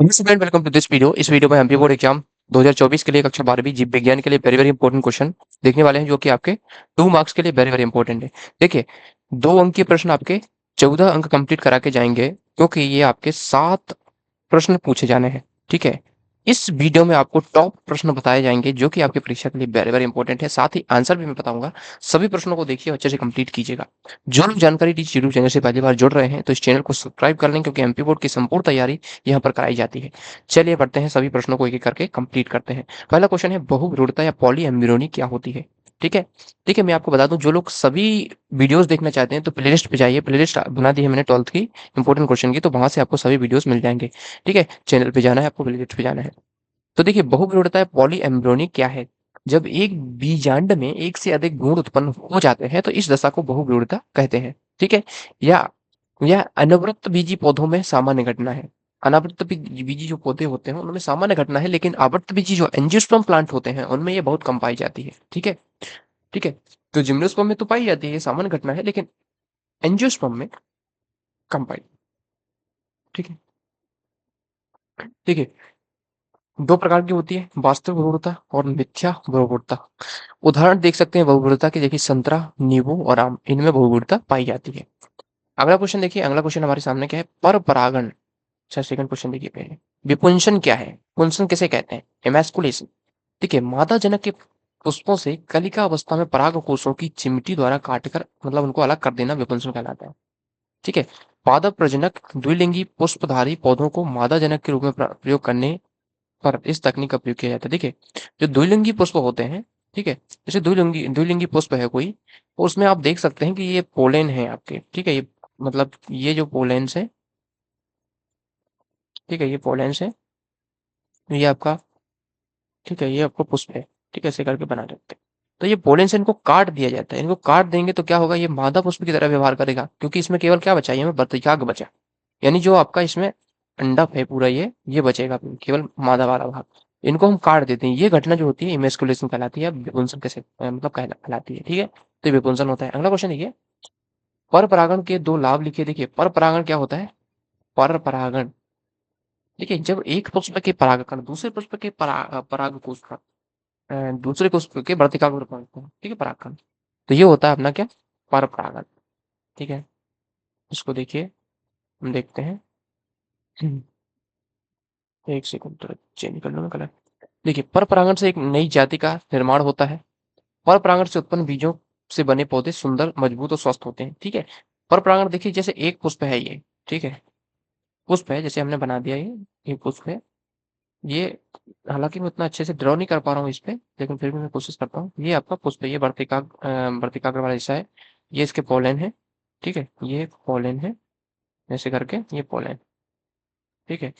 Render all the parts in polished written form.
Student welcome to this video. इस video में MP board exam 2024 के लिए कक्षा 12वीं जीव विज्ञान के लिए वेरी वेरी इंपॉर्टेंट क्वेश्चन देखने वाले हैं, जो कि आपके 2 मार्क्स के लिए वेरी वेरी इंपॉर्टेंट है। देखिए, 2 अंक के प्रश्न आपके 14 अंक कंप्लीट करा के जाएंगे, क्योंकि ये आपके 7 प्रश्न पूछे जाने हैं। ठीक है, इस वीडियो में आपको टॉप प्रश्न बताए जाएंगे, जो कि आपकी परीक्षा के लिए वेरी वेरी इंपॉर्टेंट है। साथ ही आंसर भी मैं बताऊंगा। सभी प्रश्नों को देखिए, अच्छे से कंप्लीट कीजिएगा। जो लोग जानकारी टीच यूट्यूब चैनल से पहली बार जुड़ रहे हैं, तो इस चैनल को सब्सक्राइब कर लें, क्योंकि एमपी बोर्ड की संपूर्ण तैयारी यहाँ पर कराई जाती है। चलिए पढ़ते हैं, सभी प्रश्नों को एक एक करके कंप्लीट करते हैं। पहला क्वेश्चन है, बहुविरूढ़ता या पॉली एम्ब्रियोनी क्या होती है। ठीक है, देखिए मैं आपको बता दूं, जो लोग सभी वीडियोस देखना चाहते हैं तो प्लेलिस्ट पे जाइए। प्लेलिस्ट बना दी है मैंने 12th की इंपॉर्टेंट क्वेश्चन की, तो वहां से आपको सभी वीडियोस मिल जाएंगे। ठीक है, चैनल पे जाना है आपको, प्लेलिस्ट पे जाना है। तो देखिए, बहुविरूढ़ता या पॉली एम्ब्रियोनी क्या है। जब एक बीजांड में एक से अधिक भ्रूण उत्पन्न हो जाते हैं, तो इस दशा को बहुविरूढ़ता कहते हैं। ठीक है, या यह अनावृत बीजी पौधों में सामान्य घटना है। अनावृत बीजी जो पौधे होते हैं उनमें सामान्य घटना है, लेकिन आवृत बीजी जो एंजियोस्पर्म प्लांट होते हैं उनमें ये बहुत कम पाई जाती है। ठीक है, ठीक है। तो जिम्नोस्पर्म में तो पाई जाती है, ये सामान्य घटना है, लेकिन एंजियोस्पर्म में कम पाई। ठीक है, देखिए, 2 प्रकार की होती है, वास्तविक बहुरूढ़ता और मिथ्या बहुरूढ़ता। उदाहरण देख सकते हैं बहुरूढ़ता के, देखिए संतरा, नींबू और आम, इनमें बहुरूढ़ता पाई जाती है। अगला क्वेश्चन देखिए, अगला क्वेश्चन हमारे सामने क्या है, पर परागण। अच्छा, सेकंड क्वेश्चन देखिए पहले, विपुंसन क्या है, पुंसन किसे कहते हैं, एमैस्कुलेशन। देखिए, मादा जनक के पुष्पों से कलिका अवस्था में पराग कोषों की चिमटी द्वारा काटकर, मतलब उनको अलग कर देना, विपुंसन कहलाता है। ठीक है, पादप प्रजनक द्विलिंगी पुष्पधारी पौधों को मादा जनक के रूप में प्रयोग करने पर इस तकनीक का प्रयोग किया जाता है। देखिए, जो द्विलिंगी पुष्प होते हैं, ठीक है, जैसे द्विलिंगी द्विलिंगी पुष्प है कोई, तो उसमें आप देख सकते हैं कि ये पोलेन है आपके। ठीक है, ये मतलब ये जो पोलेन्स है, ठीक है, ये पोलेन्स है, ये आपका, ठीक है, ये आपका पुष्प है। ठीक है, ऐसे करके बना देते हैं। तो ये पोलेन्स, इनको काट दिया जाता है। इनको काट देंगे तो क्या होगा, ये मादा पुष्प की तरह व्यवहार करेगा, क्योंकि इसमें केवल क्या बचा, ये हमें वर्तिकाग्र बचा। यानी जो आपका इसमें अंडक है पूरा, ये बचेगा, केवल मादा वाला भाग। इनको हम काट देते हैं। ये घटना जो होती है इमेस्कुलेशन कहलाती है, विपुंसन कैसे मतलब कहलाती है। ठीक है, तो ये विपुंसन होता है। अगला क्वेश्चन देखिए, पर परागण के 2 लाभ लिखिए। देखिए, पर परागण क्या होता है, पर परागण, देखिए जब एक पुष्प के परागकण दूसरे पुष्प के पराग कोष पर दूसरे पुष्प के वर्तिकाग्र पर पहुंचते हैं, ठीक है, परागकण, तो ये होता है अपना क्या, पर परागण। ठीक है, इसको देखिए, हम देखते हैं। एक सेकंड, तो चेंज कर लो मैं कलर। देखिए, पर परागण से एक नई जाति का निर्माण होता है। पर परागण से उत्पन्न बीजों से बने पौधे सुंदर, मजबूत और स्वस्थ होते हैं। ठीक है, पर परागण देखिए, जैसे एक पुष्प है ये, ठीक है, पुष्प है, जैसे हमने बना दिया ये पुष्प है। ये, हालांकि मैं उतना अच्छे से ड्रॉ नहीं कर पा रहा हूँ इस पे, लेकिन फिर भी मैं कोशिश करता हूँ। ये आपका पुष्प है, ये वर्तिकाग्र वाला हिस्सा है, ये इसके पोलन है। ठीक है, ये पोलन है, ऐसे करके ये पोलन। ठीक है,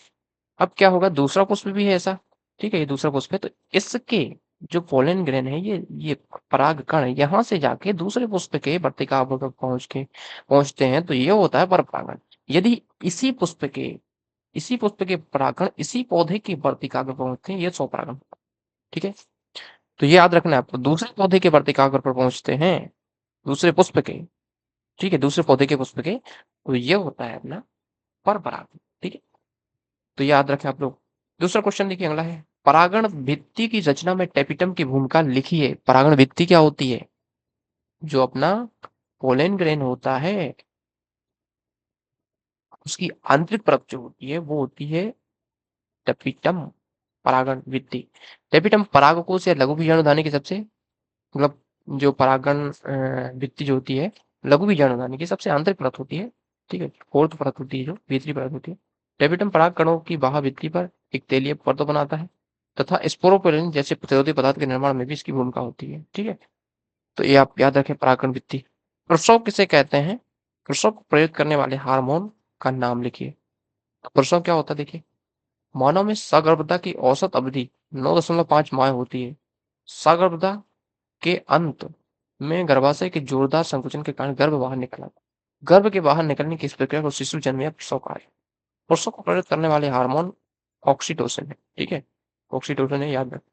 अब क्या होगा, दूसरा पुष्प भी है ऐसा। ठीक है, ये दूसरा पुष्प है, तो इसके जो पोलन ग्रेन है, ये पराग कण यहाँ से जाके दूसरे पुष्प के वर्तिकाग्र तक पहुंचते हैं, तो ये होता है पर परागण। यदि इसी पुष्प के परागण इसी पौधे के वर्तिकाग्र पर पहुंचते हैं, ये स्वपरागण। ठीक है, तो ये याद रखना है आपको, दूसरे पौधे के वर्तिकाग्र पर पहुंचते हैं, दूसरे पुष्प के, ठीक है, दूसरे पौधे के पुष्प के, तो ये होता है अपना पर परागण। ठीक है, तो याद रखें आप लोग। दूसरा क्वेश्चन देखिए, अगला है, परागण भित्ति की रचना में टेपिटम की भूमिका लिखिए। परागण भित्ति क्या होती है, जो अपना पोलन ग्रेन होता है, उसकी आंतरिक परत जो होती है वो होती है टेपिटम। परागण भित्ति, टेपिटम परागकोश या लघु बीजाणुधानी की सबसे, मतलब जो परागण भित्ति जो होती है, लघु बीजाणुधानी की सबसे आंतरिक परत होती है। ठीक है, फोर्थ परत होती है, जो भीतरी परत होती है। टेपिटम पराग कणों की बाह्य भित्ति पर एक तेलीय परत बनाता है, तथा स्पोरोपोलिन जैसे प्रतिरोधी पदार्थ के निर्माण में भी इसकी भूमिका होती है। ठीक है, तो ये आप याद रखें, परागण भित्ति। प्रसव किसे कहते हैं, प्रसव को प्रयोग करने वाले हार्मोन का नाम लिखिए। प्रसव क्या होता है, देखिए, मानव में सगर्भता की औसत अवधि 9.5 माह होती है। सगर्भता के अंत में गर्भाशय के जोरदार संकुचन के कारण गर्भ बाहर निकला। गर्भ के बाहर निकलने की इस प्रक्रिया को शिशु जन्म या प्रसव कहा है। प्रसव को प्रेरित करने वाले हार्मोन ऑक्सीटोसिन है। ठीक है, ऑक्सीटोसिन है, याद रखें।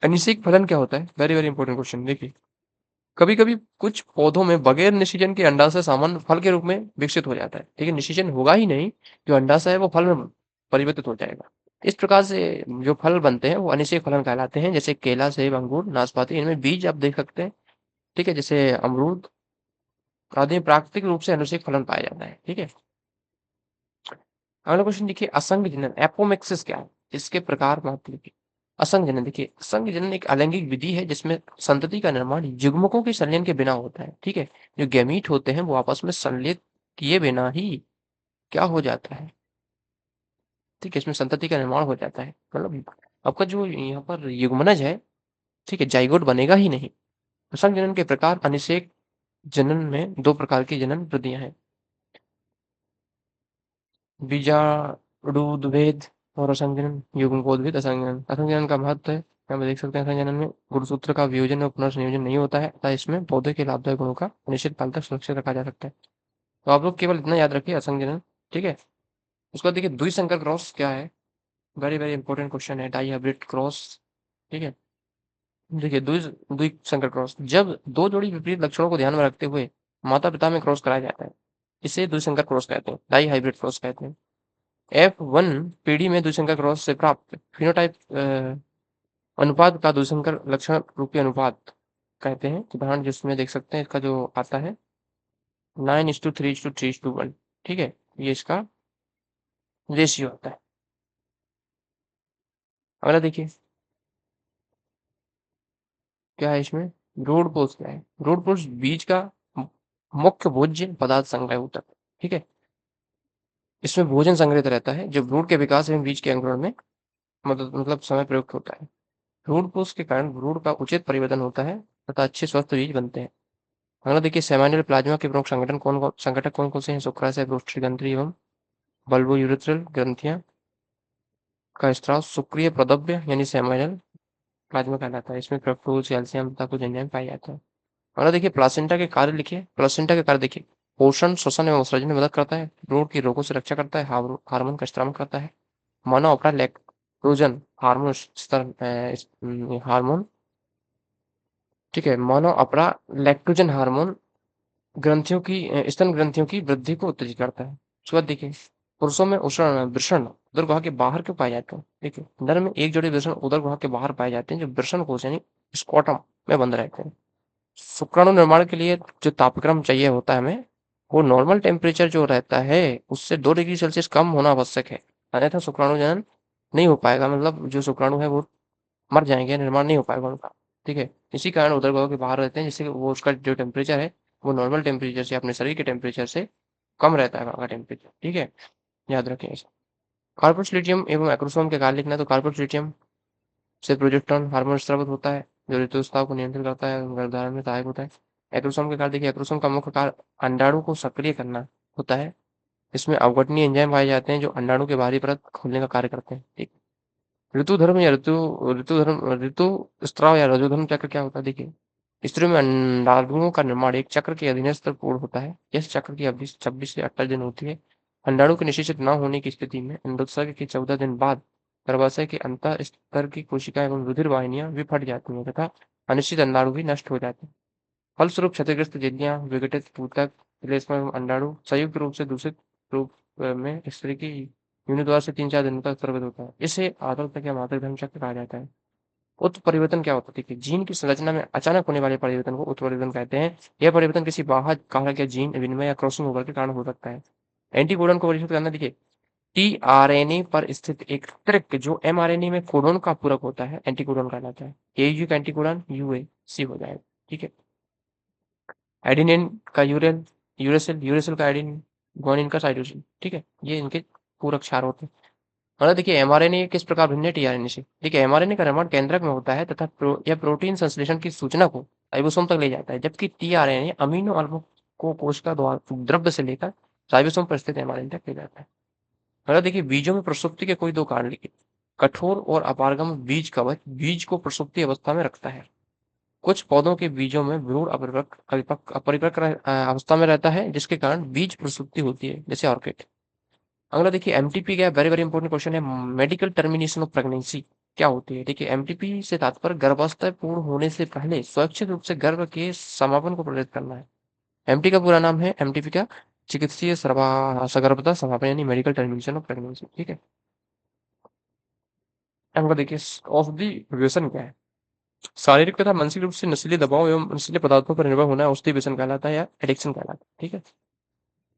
अनिषेक फलन क्या होता है, वेरी वेरी इंपॉर्टेंट क्वेश्चन। देखिए, कभी कभी कुछ पौधों में बगैर निषेचन के अंडाशय सामान्य फल के रूप में विकसित हो जाता है। ठीक है, निषेचन होगा ही नहीं, जो अंडाशय है वो फल में परिवर्तित हो जाएगा। इस प्रकार से जो फल बनते हैं वो अनिषेक फलन कहलाते हैं, जैसे केला, सेब, अंगूर, नाशपाती, इनमें बीज आप देख सकते हैं, ठीक है? जैसे अमरूद आदि में प्राकृतिक रूप से अनिषेक फलन पाया जाता है, ठीक है? अगला क्वेश्चन देखिए, असंग जनन एपोमिक्सिस क्या है? इसके प्रकार महत्व लिखिए। असंग जनन देखिए, असंग जनन एक अलैंगिक विधि है जिसमें संतति का निर्माण युग्मकों के संलयन के बिना होता है, ठीक है? जो गैमीट होते हैं वो आपस में संलयित किए बिना ही क्या हो जाता है, ठीक है? इसमें संतति का निर्माण हो जाता है, मतलब आपका जो यहाँ पर युग्मनज है, ठीक है, जाइगोट बनेगा ही नहीं। असंग जनन के प्रकार अनिषेक जनन में दो प्रकार की जनन प्रक्रिया है, बीजाणुद्भेद और असंजनन। युग्मकोद्भेद असंजनन। असंजनन का महत्व है, यहाँ पे देख सकते हैं, असंजनन में गुणसूत्र का वियोजन और पुनर्संयोजन नहीं होता है, अतः इसमें पौधे के लाभदायक गुणों का निश्चित काल तक सुरक्षित रखा जा सकता है। तो आप लोग केवल इतना याद रखिए, असंजनन, ठीक है? उसके बाद देखिए, द्विसंकर क्रॉस क्या है? वेरी वेरी इंपॉर्टेंट क्वेश्चन है, डाई हाइब्रिड क्रॉस, ठीक है? देखिए, द्विसंकर क्रॉस, जब दो जोड़ी विपरीत लक्षणों को ध्यान में रखते हुए माता पिता में क्रॉस कराया जाता है, इसे द्विसंकर क्रॉस कहते हैं, डाई हाइब्रिड क्रॉस कहते हैं। F1 पीढ़ी में द्विसंकर क्रॉस से प्राप्त फिनोटाइप अनुपात का द्विसंकर लक्षण रूपी अनुपात कहते हैं। उदाहरण जिसमें देख सकते हैं, इसका जो आता है 9:3:3:1, ठीक है? ये इसका रेशियो आता है। अगला देखिए, क्या है इसमें? ब्रूड पोष क्या है? ब्रूड पोष बीज का मुख्य भोज्य पदार्थ संग्रह होता है, ठीक है? इसमें भोजन संग्रहित रहता है जो भ्रूण के विकास एवं बीज के अंकुरण में मतलब समय प्रयुक्त होता है। भ्रूण पोष के कारण भ्रूण का उचित परिवर्तन होता है तथा अच्छे स्वस्थ बीज बनते हैं। अगला देखिए, सेमाइनल प्लाज्मा के प्रमुख संगठक कौन कौन से हैं? शुक्राशय, ब्रोस्ट्री ग्रंथि एवं बल्बोयूरेथ्रल ग्रंथियां का स्त्राव शुक्रिय प्रद्रव्य यानी सेमाइनल प्लाज्मा कहलाता है। इसमें फ्रक्टोज, कैल्शियम तथा कुछ एंजाइम पाए जाते हैं। अगला देखिए, प्लासेंटा के कार्य लिखिए। प्लासेंटा के कार्य देखिए, पोषण, श्वसन एवं उत्सर्जन में मदद करता है, भ्रूण की रोगों से रक्षा करता है, हार्मोन का स्त्राव करता है, मानव अपराध लैक्टोजन हार्मोन हार्मोन, ठीक है, मानव अपरा लैक्टोजन हार्मोन ग्रंथियों की स्तन ग्रंथियों की वृद्धि को उत्तेजित करता है। उसके बाद देखिए, पुरुषों में वृषण उदर गुहा के बाहर क्यों पाए जाते हैं? देखिए, नर में एक जोड़ी वृषण उदर गुहा के बाहर पाए जाते हैं, जो वृषण कोश यानी स्कॉटम में बंद रहते हैं। शुक्राणु निर्माण के लिए जो तापक्रम चाहिए होता है हमें, वो नॉर्मल टेम्परेचर जो रहता है उससे 2 डिग्री सेल्सियस कम होना आवश्यक है, अन्यथा शुक्राणु जनन नहीं हो पाएगा, मतलब जो शुक्राणु है वो मर जाएंगे, निर्माण नहीं हो पाएगा उनका, ठीक है? इसी कारण उदरग्रह के बाहर रहते हैं, जिससे वो उसका जो टेम्परेचर है वो नॉर्मल टेम्परेचर से, अपने शरीर के टेम्परेचर से कम रहता है वहाँ का टेम्परेचर, ठीक है? याद रखें ऐसा। कार्बोक्स ल्यूटियम एवं एक्रोसोम के कार्य लिखना है, तो कार्बोक्स ल्यूटियम से प्रोजेस्टेरोन हार्मोन स्रावित होता है, जो ऋतुस्राव को नियंत्रित करता है, गर्भधारण में सहायक होता है। एक्रोसोम के कार्य देखिए, एक्रोसोम का मुख्य कार्य अंडाणु को सक्रिय करना होता है। इसमें अवघटनीय एंजाइम पाए जाते हैं जो अंडाणु के बाहरी परत खोलने का कार्य करते हैं, ठीक। ऋतुधर्म या ऋतुस्राव या रजोधर्म चक्र क्या होता है? देखिए, स्त्रियों में अंडाणुओं का निर्माण एक चक्र के अधीनस्थ पूर्ण होता है। इस चक्र की अवधि 26 से 28 दिन होती है। अंडाणु के निषेचित न होने की स्थिति में अंडोत्सर्ग के 14 दिन बाद गर्भाशय के अंत स्तर की कोशिकाएं एवं रुधिर वाहिनियां भी फट जाती हैं तथा अनिश्चित अंडाणु भी नष्ट हो जाते हैं। फलस्वरूप क्षतिग्रस्त झिल्लियां, विघटित ऊतक, श्लेष्मा एवं अंडाणु संयुक्त रूप से दूषित रूप में स्त्री की योनि द्वार से 3-4 दिनों तक स्रावित होता है। इसे आदर तक या मातृ धर्म चक्र कहा जाता है। उत्परिवर्तन क्या होता है? देखिए, जीन की संरचना में अचानक होने वाले परिवर्तन को उत्परिवर्तन कहते हैं। यह परिवर्तन किसी बाहर कारक या जीन विनिमय या क्रॉसिंग ओवर के कारण हो सकता है। एंटीकोडन को परिभाषित करना, देखिए, टीआरएनए पर स्थित एक त्रिक जो एमआरएनए में कोडोन का पूरक होता है, एंटीकोडन कहलाता है। एयू का एंटीकोडन यूएसी हो जाएगा, ठीक है? एडेनिन का यूरेसिल, यूरेसिल का एडेनिन, गुआनिन का साइटोसिन, ठीक है? ये इनके पूरक क्षार होते हैं। मतलब देखिए, एमआरएनए किस प्रकार भिन्न है टीआरएनए से? देखिए, एमआरएनए का निर्माण केंद्रक में होता है तथा यह प्रोटीन संश्लेषण की सूचना को राइबोसोम तक ले जाता है, जबकि टीआरएनए अमीनो अम्लों को कोशिका द्वारा द्रव्य से लेकर राइबोसोम पर स्थित एमआरएनए तक ले जाता है। मतलब देखिए, बीजों में प्रसुप्ति के कोई दो कारण लिखिए। कठोर और अपारगम बीज कवच बीज को प्रसुप्ति अवस्था में रखता है। कुछ पौधों के बीजों में भ्रूण अपरिपक्व अवस्था में रहता है, जिसके कारण बीज प्रसुप्ति होती है, जैसे ऑर्किड। अगला देखिए, एमटीपी क्या है? वेरी वेरी इंपॉर्टेंट क्वेश्चन है। मेडिकल टर्मिनेशन ऑफ प्रेगनेंसी क्या होती है? देखिए, एमटीपी से तात्पर्य गर्भावस्था पूर्ण होने से पहले स्वैच्छिक रूप से गर्भ के समापन को प्रेरित करना है। एमटी का पूरा नाम है, एमटीपी का चिकित्सीय सगर्भता समापन यानी मेडिकल टर्मिनेशन ऑफ प्रेगनेंसी, ठीक है? अगला देखिए औषधि व्यसन क्या है? शारीरिक तथा मानसिक रूप से नशीले दवाओं एवं नशीले पदार्थों पर निर्भर होना औषधि व्यसन कहलाता है या एडिक्शन कहलाता है। ठीक है।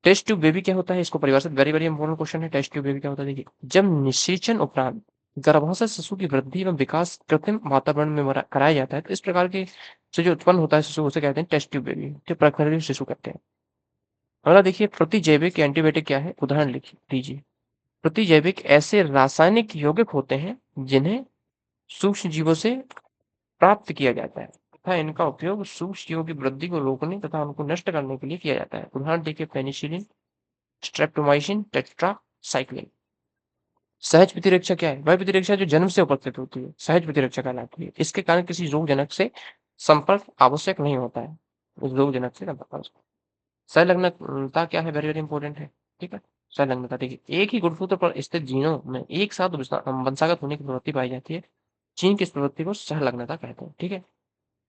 टेस्ट ट्यूब बेबी क्या होता है? इसको परिभाषित वेरी वेरी इंपॉर्टेंट क्वेश्चन है। टेस्ट ट्यूब बेबी क्या होता है? देखिए, जब निषेचन उपरांत गर्भाशय शिशु की वृद्धि एवं विकास कृत्रिम वातावरण में कराया जाता है तो इस प्रकार के से जो उत्पन्न होता है शिशु उसे कहते हैं टेस्ट ट्यूब बेबी, जो प्रखर शिशु कहते हैं। अगला देखिए, प्रतिजैविक एंटीबायोटिक क्या है? उदाहरण लिखिए दीजिए। प्रतिजैविक ऐसे रासायनिक यौगिक होते हैं जिन्हें सूक्ष्म जीवों से प्राप्त किया जाता है तथा इनका उपयोग सूक्ष्म जीवों की वृद्धि को रोकने तथा उनको नष्ट करने के लिए किया जाता है। उदाहरण देखिए, पेनिसिलिन, स्ट्रेप्टोमाइसिन, टेट्रासाइक्लिन। सहज प्रतिरक्षा क्या है? वह प्रतिरक्षा जो जन्म से उपस्थित होती है, सहज प्रतिरक्षा कहलाती है। इसके कारण किसी रोगजनक से संपर्क आवश्यक नहीं होता है। उस रोगजनक से संपर्क आवश्यक। संलग्नता क्या है? वेरी वेरी इंपॉर्टेंट है। ठीक है। संलग्नता देखिए, एक ही गुणसूत्र पर स्थित जीनों में एक साथ वंशागत होने की प्रवृत्ति पाई जाती है। चीन की इस प्रवृत्ति को सहलग्नता कहते हैं। ठीक है।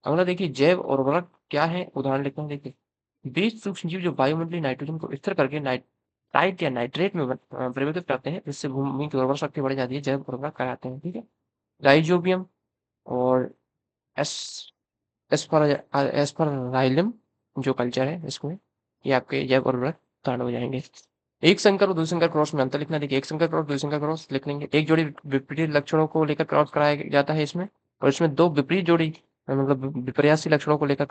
अगला देखिए, जैव उर्वरक क्या है? उदाहरण लिखते हैं। देखिए, 20 सूक्ष्मजीव जो वायुमंडलीय नाइट्रोजन को स्थिर करके नाइट्राइट या नाइट्रेट में परिवर्तित करते हैं, जिससे भूमि की उर्वरा शक्ति बढ़ जाती है, जैव उर्वरक कहलाते हैं। ठीक है। राइजोबियम और एस एस्परजाइलम जो कल्चर है इसमें, ये आपके जैव उर्वरक उदाहरण हो जाएंगे। एक संकर और दूसरे संकर क्रॉस में अंतर लिखना। देखिए, एक संकर क्रॉस, दूसरे संकर क्रॉस लिख लेंगे। एक जोड़ी विपरीत लक्षणों को लेकर क्रॉस कराया जाता है इसमें, और इसमें दो विपरीत जोड़ी मतलब विपर्यासी लक्षणों को लेकर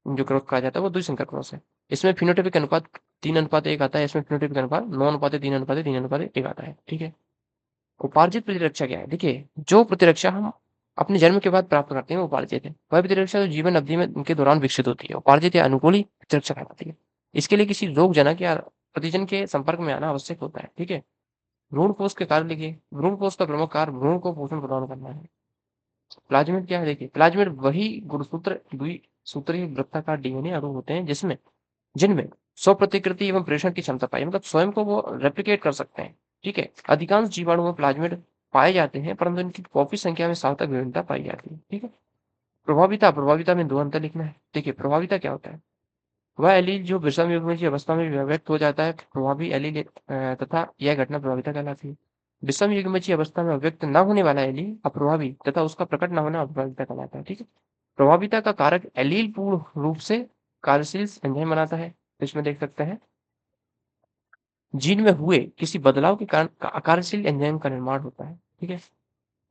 जो क्रॉस कराया जाता है वो द्विसंकर क्रॉस है। इसमें फिनोटाइपिक अनुपात 3:1 आता है। इसमें फिनोटाइपिक अनुपात 9:3:3:3 आता है। ठीक है। उपार्जित प्रतिरक्षा क्या है? देखिए, जो प्रतिरक्षा हम अपने जन्म के बाद प्राप्त करते हैं वो उपार्जित है। वह प्रतिरक्षा जो जीवन अवधि में उनके दौरान विकसित होती है, उपार्जित या अनुकूली प्रतिरक्षा कहलाती है। इसके लिए किसी रोगजनक या प्रतिजन के संपर्क में आना आवश्यक होता है। ठीक है। भ्रूण कोष के कार्य लिखिए। भ्रूण कोष का प्रमुख कार्य भ्रूण को पोषण प्रदान करना है। प्लाज्मिड क्या है? देखिए, प्लाज्मिड वही गुणसूत्र द्विसूत्रीय वृत्ताकार डीएनए अणु होते हैं जिनमें स्व प्रतिकृति एवं प्रेषण की क्षमता पाई, मतलब स्वयं को वो रेप्लिकेट कर सकते हैं। ठीक है। अधिकांश जीवाणु में प्लाज्मिड पाए जाते हैं परंतु इनकी कॉपी संख्या में सार्थक विभिन्नता पाई जाती है। ठीक है। प्रभाविता में दो अंतर लिखना है। देखिए, प्रभाविता क्या होता है? वह एलील जो विषम युग्म की अवस्था में व्यक्त हो जाता है, प्रभावी एलील तथा यह घटना प्रभाविता कहलाती है। विषम युग्म की अवस्था में व्यक्त न होने वाला एलील अप्रभावी तथा उसका प्रकट न होना अप्रभाविता कहलाता है। ठीक है। प्रभाविता का कारक एलील पूर्ण रूप से कार्यशील एंजाइम बनाता है। इसमें देख सकते हैं जीन में हुए किसी बदलाव के कारण कार्यशील एंजाइम का निर्माण होता है। ठीक है।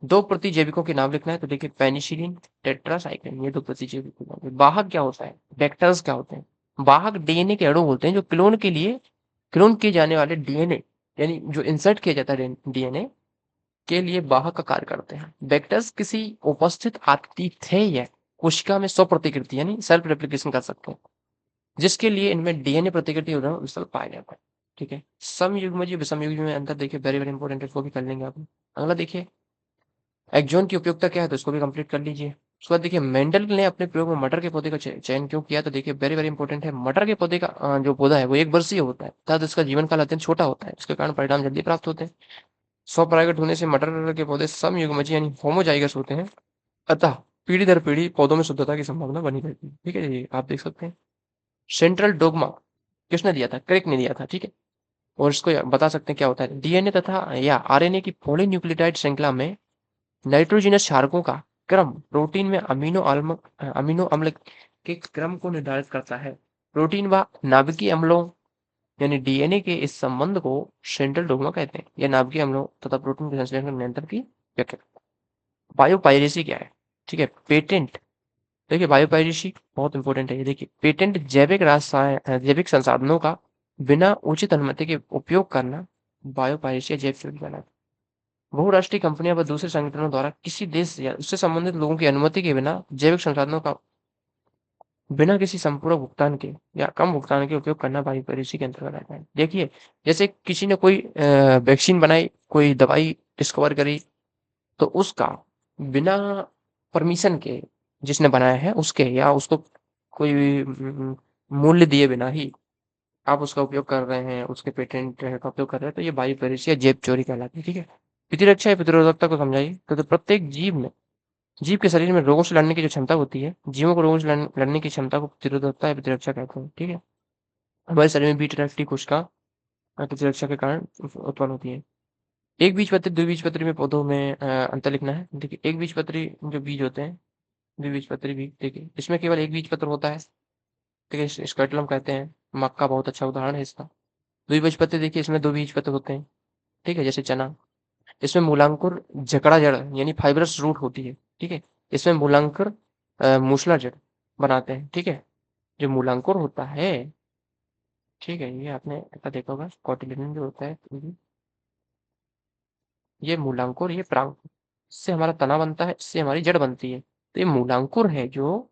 दो प्रतिजैविकों के नाम लिखना है। तो देखिए, पेनिसिलिन, टेट्रासाइक्लिन, ये दो प्रतिजैविक के नाम। वाहक क्या होता है? वेक्टर्स क्या होते हैं? वाहक डीएनए के अणु होते हैं जो क्लोन किए जाने वाले डीएनए यानी जो इंसर्ट किया जाता है डीएनए के लिए वाहक का कार्य करते हैं। वेक्टर्स किसी उपस्थित आतिथ्य या कोशिका में स्व प्रतिकृति यानी सेल्फ रेप्लिकेशन कर सकते हैं, जिसके लिए इनमें डीएनए प्रतिकृति विकल्प पाया जाता है। ठीक है। समयुग्मजीय विषमयुग्मजीय में अंतर देखिए, वेरी वेरी इंपॉर्टेंट है, इसको भी कर लेंगे आप। अगला देखिए, एक्सॉन की उपयोगिता क्या है? तो इसको भी कंप्लीट कर लीजिए। उसके बाद देखिए, मेंडल ने अपने प्रयोग में मटर के पौधे का चयन क्यों किया? तो देखिए, वेरी वेरी इंपॉर्टेंट है। मटर के पौधे का जो पौधा है वो 1 वर्षीय होता है अर्थात इसका जीवन काल अत्यंत छोटा होता है, इसके कारण परिणाम जल्दी प्राप्त होते हैं। स्वपरागण होने से मटर के पौधे समयुग्मजीय यानी होमोजाइगस होते हैं, अतः पीढ़ी दर पीढ़ी पौधों में शुद्धता की संभावना बनी रहती है। ठीक है, ये आप देख सकते हैं। सेंट्रल डोगमा किसने दिया था? क्रेक ने दिया था। ठीक है। और इसको बता सकते हैं क्या होता है? डीएनए तथा या आरएनए की पॉलीन्यूक्लियोटाइड श्रृंखला में नाइट्रोजनस क्षारकों का क्रम प्रोटीन में अमीनो अम्ल के क्रम को निर्धारित करता है। प्रोटीन व नाभिकीय अम्लों यानी डीएनए के इस संबंध को सेंट्रल डोग्मा कहते हैं। यह नाभिकीय अम्लों तथा प्रोटीन के संश्लेषण के नियंत्रण की व्याख्या। बायोपायरेसी क्या है? ठीक है। पेटेंट देखिए, बायोपायरेसी बहुत इंपॉर्टेंट है। ये देखिए, पेटेंट जैविक संसाधनों का बिना उचित अनुमति के उपयोग करना बायोपायरेसी या जैव चोरी कहलाता है। बहुराष्ट्रीय कंपनियां व दूसरे संगठनों द्वारा किसी देश या उससे संबंधित लोगों की अनुमति के बिना जैविक संसाधनों का बिना किसी संपूर्ण भुगतान के या कम भुगतान के उपयोग करना बायोपायरेसी के अंतर्गत आता है। देखिए, जैसे किसी ने कोई वैक्सीन बनाई, कोई दवाई डिस्कवर करी, तो उसका बिना परमिशन के जिसने बनाया है उसके या उसको कोई मूल्य दिए बिना ही आप उसका उपयोग कर रहे हैं, उसके पेटेंट का उपयोग कर रहे हैं, तो ये बायोपायरेसी या जेब चोरी कहलाती है। ठीक है। प्रतिरक्षा या प्रतिरोधकता को समझाइए। तो प्रत्येक जीव के शरीर में रोगों से लड़ने की जो क्षमता होती है, जीवों को रोगों से लड़ने की क्षमता को प्रतिरोधकता या प्रतिरक्षा कहते हैं। ठीक है। हमारे शरीर में बी-टाइप कोशिका प्रतिरक्षा के कारण उत्पन्न होती है। एकबीजपत्री, द्विबीजपत्री में पौधों में अंतर लिखना है। देखिए एकबीजपत्री जो बीज होते हैं, द्विबीजपत्री बीज, देखिए इसमें केवल एक बीजपत्र होता है, ठीक है, स्कैटुलम कहते हैं। मक्का बहुत अच्छा उदाहरण है इसका। द्विबीजपत्री देखिए इसमें दो बीजपत्र होते हैं, ठीक है, जैसे चना। इसमें मूलांकुर जकड़ा जड़ यानी फाइब्रस रूट होती है, ठीक है। इसमें मूलांकुर मूसला जड़ बनाते हैं, ठीक है। जो मूलांकुर होता है, ठीक है, ये आपने ऐसा देखा होगा, कॉटिलिडन जो होता है, ये मूलांकुर, ये प्रांकुर, इससे हमारा तना बनता है, इससे हमारी जड़ बनती है। तो ये मूलांकुर है जो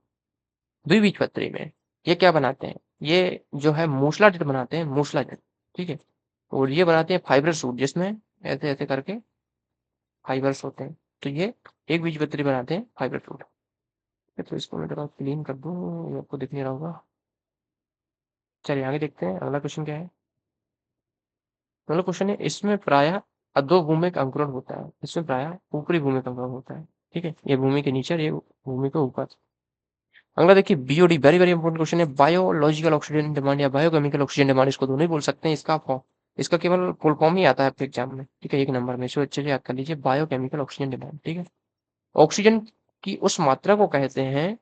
द्विबीजपत्री में, ये क्या बनाते हैं, ये जो है मूसला जड़ बनाते हैं, मूसला जड़, ठीक है। और ये बनाते हैं फाइब्रस रूट, जिसमें ऐसे ऐसे करके फाइबर्स होते हैं। तो ये एक बीजपत्री बनाते हैं फाइबर रूट। तो इसको मैं थोड़ा क्लीन कर दूं, ये आपको दिख नहीं रहा होगा। चलिए आगे देखते हैं, अगला क्वेश्चन क्या है। अगला क्वेश्चन है, इसमें प्रायः अधोभूमिक अंकुरण होता है, इसमें प्रायः ऊपरी भूमिक अंकुरण होता है, ठीक है। ये भूमि के नीचे और ये भूमि के ऊपर। अगला देखिए BOD, very very important question है, बायोलॉजिकल ऑक्सीजन डिमांड या बायोकेमिकल ऑक्सीजन डिमांड, इसको दोनों ही बोल सकते हैं। इसका केवल फुल फॉर्म ही आता है आपके एग्जाम में, ठीक है, एक नंबर में। इसको अच्छे से याद कर लीजिए, बायोकेमिकल ऑक्सीजन डिमांड, ठीक है। ऑक्सीजन की उस मात्रा को कहते हैं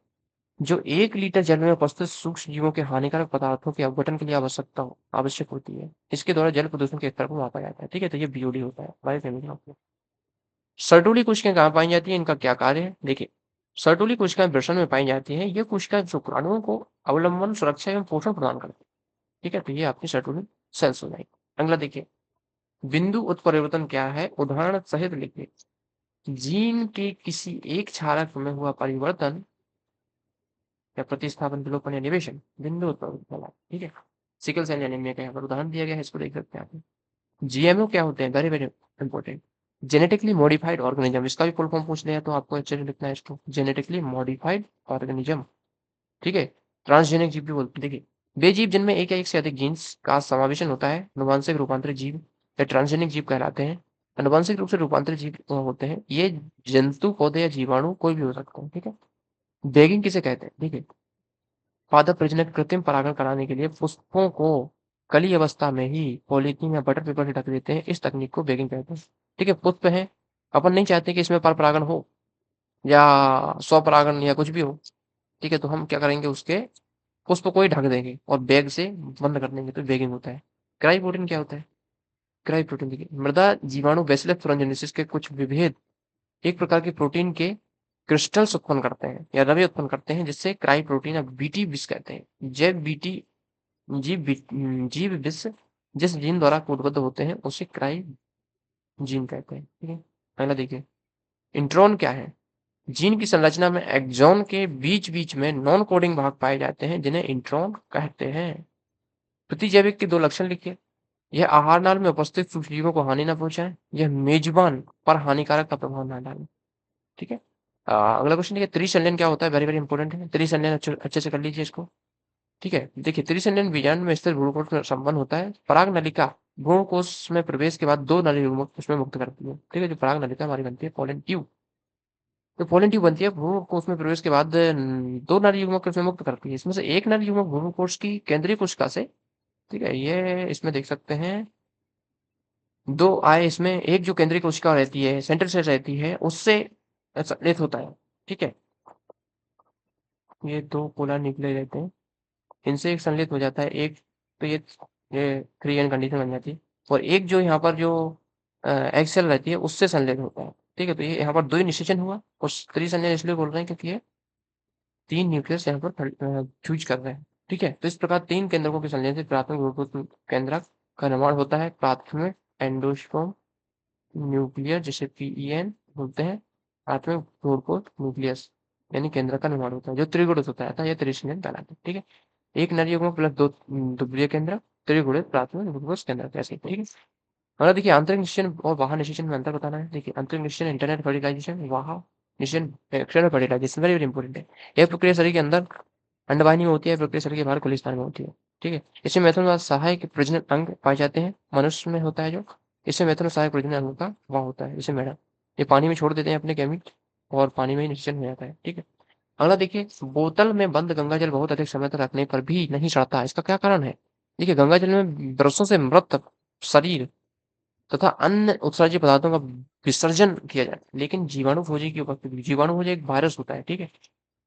जो 1 लीटर जल में उपस्थित सूक्ष्म जीवों के हानिकारक पदार्थों के अपघटन के लिए आवश्यक होती है। इसके द्वारा जल प्रदूषण के स्तर को मापा जाता है, ठीक है। तो ये बीओडी होता है, बायोकेमिकल ऑक्सीजन। सर्टुली कोशिकाएं कहाँ पाई जाती है, इनका क्या कार्य है, देखिए। सर्टुली कोशिकाएं वृषण में पाई जाती है। ये कोशिकाएं शुक्राणुओं को अवलंबन, सुरक्षा एवं पोषण प्रदान करती है, ठीक है। तो ये आपकी सर्टुली सेल्स हो जाएगी। अगला देखिए, बिंदु उत्परिवर्तन क्या है, उदाहरण सहित लिखिए। जीन के किसी एक क्षारक में हुआ परिवर्तन या प्रतिस्थापन, विलोपन या निवेशन बिंदु उत्परिवर्तन कहलाता है, ठीक है। सिकल सेल एनीमिया का यहाँ पर उदाहरण दिया गया है, इसको देख सकते हैं आप। जीएमओ क्या होते हैं, very very important, genetically modified organism. इसका भी फुल फॉर्म पूछ लिया तो आपको अच्छे से लिखना है इसको, जेनेटिकली मॉडिफाइड ऑर्गेनिज्म, ठीक है। ट्रांसजेनिक जीव भी बोलते हैं। देखिए वे जीव जिनमें एक या एक से अधिक जीन्स का समावेशन होता है, अनुवांशिक रूपांतरित जीव या ट्रांसजेनिक जीव कहलाते हैं। अनुवांशिक रूप से रूपांतरित जीव होते हैं ये जंतु, पौधे या जीवाणु कोई भी हो सकते हैं, ठीक है। बैगिंग किसे कहते हैं, ठीक है। पादप प्रजनन कृत्रिम परागण कराने के लिए पुष्पों को कली अवस्था में ही पॉलीथीन या बटर पेपर से ढक देते हैं, इस तकनीक को बैगिंग कहते हैं, ठीक है। पुष्प है, अपन नहीं चाहते कि इसमें पर परागण हो या स्वपरागण या कुछ भी हो, ठीक है। तो हम क्या करेंगे, उसके पुष्प को ही ढक देंगे और बैग से बंद कर देंगे, तो बैगिंग होता है। क्राई प्रोटीन क्या होता है, क्राई प्रोटीन देखिए, मृदा जीवाणु बेसिलस thuringiensis के कुछ विभेद एक प्रकार के प्रोटीन के क्रिस्टल्स उत्पन्न करते हैं या रवे उत्पन्न करते हैं, जिससे क्राई प्रोटीन या बीटी विष कहते हैं। जैव बीटी जीव विष जिस जीन द्वारा कोडबद्ध होते हैं उसे क्राई जीन कहते हैं, ठीक है। पहला देखिए, इंट्रॉन क्या है। जीन की संरचना में एक्सॉन के बीच बीच में नॉन कोडिंग भाग पाए जाते हैं, जिन्हें इंट्रॉन कहते हैं। प्रतिजैविक के दो लक्षण लिखिए। यह आहार नाल में उपस्थित सूक्ष्मजीवों को हानि न पहुंचाए, यह मेजबान पर हानिकारक का प्रभाव न डाले, ठीक है। अगला क्वेश्चन देखिए, त्रिसंलयन क्या होता है, वेरी वेरी इंपॉर्टेंट है। त्रिसंलयन अच्छे से कर लीजिए इसको, ठीक है। देखिए त्रिसंलयन बीजांड में स्थिर भ्रूणकोश में संपन्न होता है। पराग नलिका भ्रूणकोश में प्रवेश के बाद दो नाली युग्मक उसमें मुक्त करती है, ठीक है। जो पराग नलिका हमारी बनती है पोलन ट्यूब, तो पोलन ट्यूब बनती है भ्रूणकोश में प्रवेश के बाद दो नाली युग्मक उसमें मुक्त करती है। इसमें से एक नाली युग्मक भ्रूणकोश की केंद्रीय कोशिका से, ठीक है, ये इसमें देख सकते हैं दो आए, इसमें एक जो केंद्रीय कोशिका रहती है, सेंट्रल सेल रहती है, उससे संलेत होता है, ठीक है। ये दो पोलर न्यूक्लियर रहते हैं, इनसे एक संलेत हो जाता है एक, तो ये 3n कंडीशन बन जाती है। और एक जो यहाँ पर जो एक्सेल रहती है उससे संलेत होता है, ठीक है। तो ये यहाँ पर दो ही निषेचन हुआ, और त्रिसंलयन इसलिए बोल रहे हैं क्योंकि ये 3 न्यूक्लियस यहाँ पर फ्यूज कर रहे हैं, ठीक है। तो इस प्रकार 3 केंद्रकों के संलयन से प्राथमिक भ्रूणकोश केंद्रक का निर्माण होता है। प्राथमिक एंडोस्पर्म न्यूक्लियर, जिसे पीईएन बोलते हैं, प्राथमिक भ्रूणकोश न्यूक्लियस यानी केंद्र का निर्माण होता है, जो त्रिगुणित होता है, यह त्रिसंलयन कहलाता है, ठीक है। एक नर युग्मक प्लस दो ध्रुवीय केंद्र, त्रिगुणित प्राथमिक भ्रूणकोश केंद्र, कैसे, ठीक है। अगला देखिए, आंतरिक निषेचन और बाह्य निषेचन में अंतर बताना है। देखिए आंतरिक निषेचन इंटरनल फर्टिलाइजेशन, बाह्य निषेचन external fertilisation, very very important है। यह प्रक्रिया शरीर के अंदर अंडवाहिनी में होती है, प्रक्रिया शरीर के बाहर खुले स्थान में होती है, ठीक है। इसमें महत्वपूर्ण बात, सहायक प्रजनन अंग पाए जाते हैं, मनुष्य में होता है जो, इसमें महत्वपूर्ण सहायक प्रजनन अंग का वह होता है, जैसे मेढक, ये पानी में छोड़ देते हैं अपने गैमीट और पानी में ही निषेचन हो जाता है, ठीक है। अगला देखिए, बोतल में बंद गंगा जल बहुत अधिक समय तक रखने पर भी नहीं सड़ता, इसका क्या कारण है। देखिए गंगा जल में बरसों से मृत शरीर तथा अन्य उत्सर्जी पदार्थों का विसर्जन किया जाता है। लेकिन जीवाणुभोजी की उपस्थिति, जीवाणुभोजी एक वायरस होता है, ठीक है?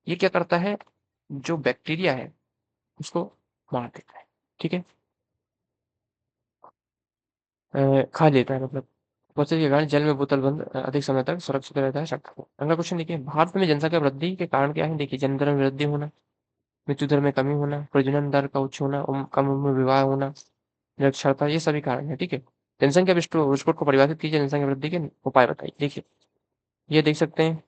ये क्या करता है, जो बैक्टीरिया है उसको मार देता है, ठीक है? खा लेता है मतलब। उपस्थिति के कारण जल में बोतल-बंद अधिक समय तक सुरक्षित रहता है शक्कर। अगला क्वेश्चन देखिए, भारत में जनसंख्या वृद्धि के कारण क्या है? देखिए, जन्म दर में वृद्धि होना, मृत्यु दर में कमी होना, प्रजनन दर का उच्च होना, कम उम्र में विवाह होना, निरक्षरता, ये सभी कारण हैं, ठीक है? जनसंख्या विस्फोट को परिभाषित कीजिए, जनसंख्या वृद्धि के उपाय बताइए। देखिए, ये देख सकते हैं,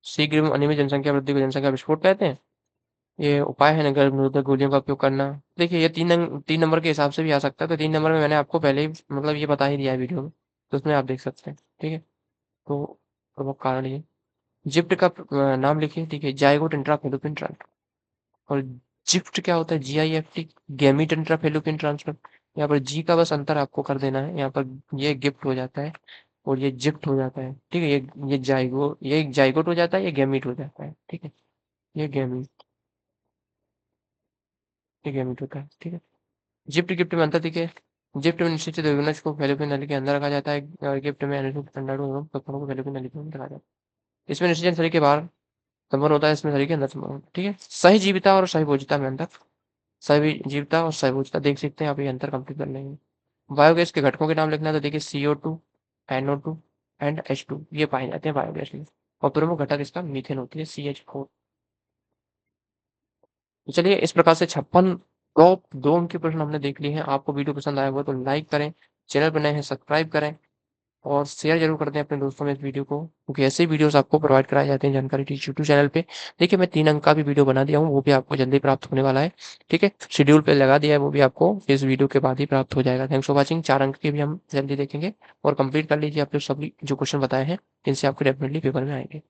शीघ्र एवं अनियमित जनसंख्या वृद्धि को जनसंख्या विस्फोट कहते हैं। ये उपाय है गर्भ निरोधक गोलियों का उपयोग करना। देखिए, ये 3 नंबर के हिसाब से भी आ सकता है, तो 3 नंबर में मैंने आपको पहले ही मतलब ये बता ही दिया है वीडियो में, तो उसमें आप देख सकते हैं, ठीक है? तो प्रमुख कारण ये। जिप्ट का नाम लिखिए, ठीक है? Zygote intrafallopian transfer. और जिफ्ट क्या होता है? GIFT, gamete intrafallopian transfer. यहाँ पर जी का बस अंतर आपको कर देना है, यहाँ पर ये गिफ्ट हो जाता है और ये जिफ्ट हो जाता है, ठीक है? ये जाइगोट हो जाता है, ये गैमीट हो जाता है, ठीक है? ये गैमीट, ये गैमीट होता है, ठीक है? जिप्ट गिफ्ट में अंतर देखिए, जिप्ट में निश्चित द्विगुणज को फैलोपियन नली के अंदर रखा जाता है और गिफ्ट में अनुरूप अंडाणु एवं कक्षपणों को फैलोपियन नली के अंदर रखा जाता है। इसमें निश्चित शरीर के बाहर संपन्न होता है, इसमें शरीर के अंदर संपन्न होता है, ठीक है? सही जीविता और सही भोजिता में अंतर। सही जीविता और सही भोजिता देख सकते हैं आप, ये अंतर कंप्लीट कर लेंगे। बायोगैस के घटकों के नाम लिखना है, तो देखिए CO2, NO2 एंड H2 ये पाए जाते हैं बायोगैस में। और प्रमुख घटक इसका मीथेन होती है, CH4। तो चलिए, इस प्रकार से 56 टॉप 2 अंक के प्रश्न हमने देख लिए हैं। आपको वीडियो पसंद आया होगा तो लाइक करें, चैनल पर नए हैं सब्सक्राइब करें और शेयर ज़रूर कर दें अपने दोस्तों में इस वीडियो को, क्योंकि ऐसे ही वीडियोज़ आपको प्रोवाइड कराए जाते हैं जानकारी टीच यूट्यूब चैनल पे। देखिए, मैं 3 अंक का भी वीडियो बना दिया हूँ, वो भी आपको जल्दी प्राप्त होने वाला है, ठीक है? शेड्यूल पे लगा दिया है, वो भी आपको इस वीडियो के बाद ही प्राप्त हो जाएगा। Thanks for watching. 4 अंक के भी हम जल्दी देखेंगे और कंप्लीट कर लीजिए आप लोग सभी जो क्वेश्चन बताए हैं, इनसे आपके डेफिनिटली पेपर में आएँगे।